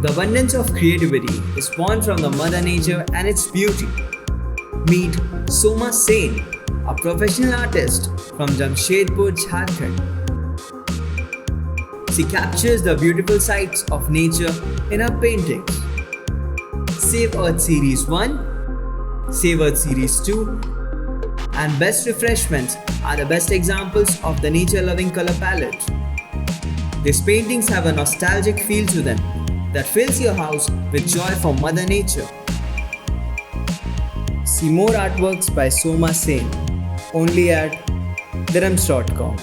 The abundance of creativity is born from the Mother Nature and its beauty. Meet Soma Sen, a professional artist from Jamshedpur, Jharkhand. She captures the beautiful sights of nature in her paintings. Save Earth Series 1, Save Earth Series 2, and Best Refreshments are the best examples of the nature-loving color palette. These paintings have a nostalgic feel to them that fills your house with joy for Mother Nature. See more artworks by Soma Sen only at dirums.com.